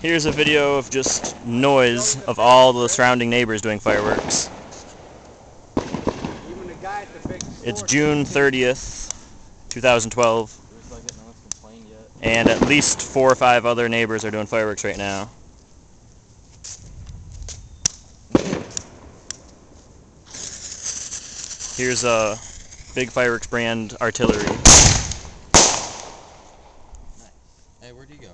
Here's a video of just noise of all the surrounding neighbors doing fireworks. It's June 30th, 2012, and at least 4 or 5 other neighbors are doing fireworks right now. Here's a big fireworks brand artillery. Hey, where'd you go?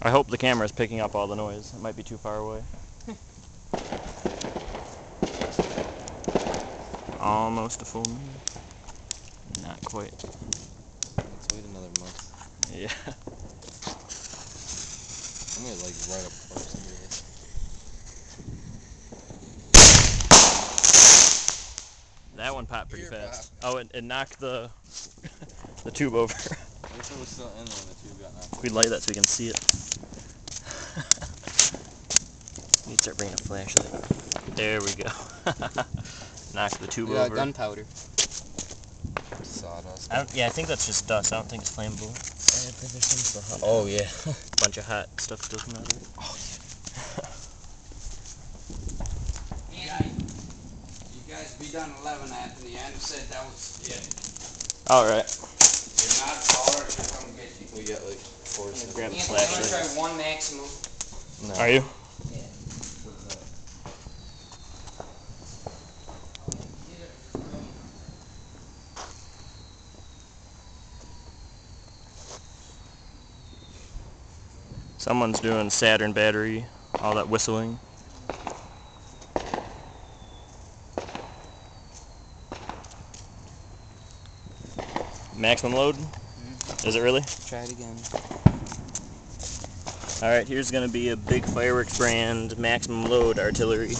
I hope the camera is picking up all the noise. It might be too far away. Almost a full moon. Not quite. Let's wait another month. Yeah. I'm gonna like right up close to this. That one popped pretty fast. Oh, it knocked the the tube over. I wish it was still in there when the tube got knocked over. We light that so we can see it. Need to start bringing a flashlight. There we go. Knock the tube over. Gunpowder. Sawdust. Yeah, I think that's just dust. I don't think it's flammable. Oh yeah. Bunch of hot stuff still coming out of it. Oh Yeah. You guys be done 11, Anthony. Andy said that was it. Alright. You're not taller, she'll come get you. We got like 4 seconds. Grab the Anthony, I'm gonna flashlight. try one maximum. No. Are you? Yeah. Someone's doing Saturn battery, all that whistling. Maximum load? Is it really? Try it again. Alright, here's gonna be a big fireworks brand maximum load artillery.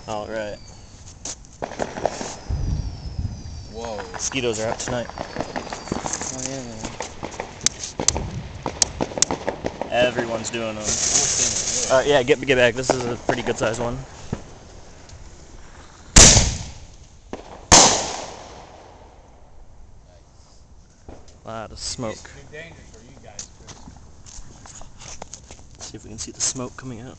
Alright. Whoa. Mosquitoes are out tonight. Oh yeah, man. Everyone's doing them. Yeah, get back. This is a pretty good sized one. A lot of smoke. See if we can see the smoke coming out.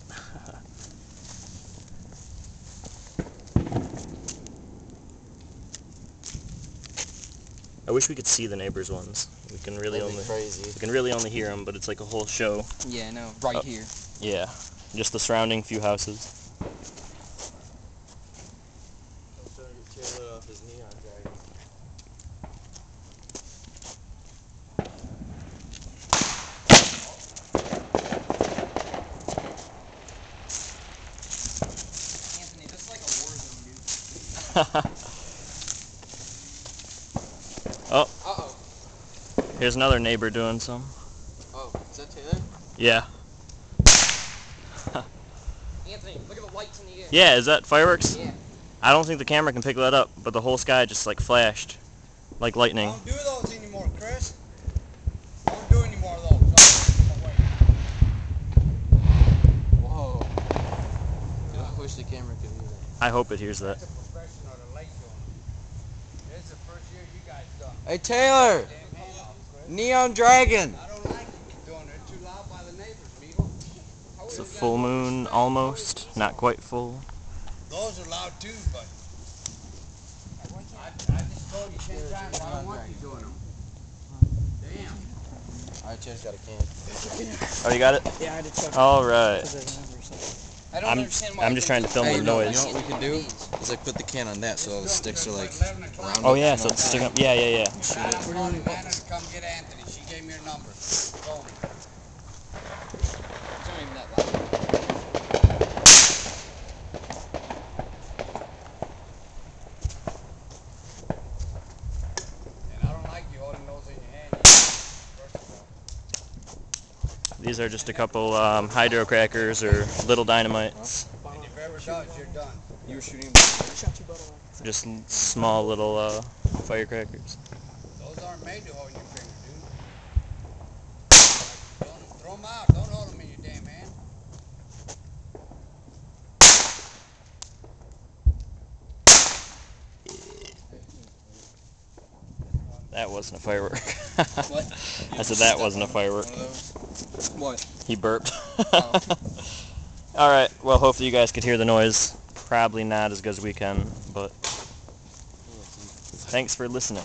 I wish we could see the neighbors' ones. We can really That'd be crazy. we can really only hear them, but it's like a whole show. Yeah, no, right here. Yeah, just the surrounding few houses. I'm trying to get Taylor off his neon dragon. Anthony, this is like a war zone, dude. Oh, Uh-oh. here's another neighbor doing some. Oh, is that Taylor? Yeah. Anthony, look at the lights in the air. Yeah, is that fireworks? Yeah. I don't think the camera can pick that up, but the whole sky just like flashed, like lightning. Don't do those anymore, Chris. Don't do any more of those. Whoa. I wish the camera could hear that. I hope it hears that. That's a professional at the lake doing it. This is the first year you guys done it. Hey Taylor! Damn hand off, Chris. Neon dragon! I don't like you doing it. It's too loud by the neighbors, amigo. It's a full moon, almost, not quite full. Those are loud too, but I just told you 10 times I don't want you doing them. Damn. Alright, Taylor's got a can. Oh, you got it? Yeah, I had to check. All right. I don't understand why I'm just trying to film Hey, the you know noise. what we can do? Is like put the can on that so all the sticks are like round. Oh yeah, so it's sticking up. Yeah. I wanted Anna to come get Anthony. She gave me her number. Told me. It's not even that loud. And I don't like you holding those in your hand. First of all. These are just a couple hydro crackers or little dynamites. And if ever does, you're done. You were shooting. Just small little firecrackers. Those aren't made to hold in your finger, dude. That wasn't a firework. What? I said that wasn't a firework. One of those? What? He burped. Oh. Alright, well hopefully you guys could hear the noise. Probably not as good as we can, but thanks for listening.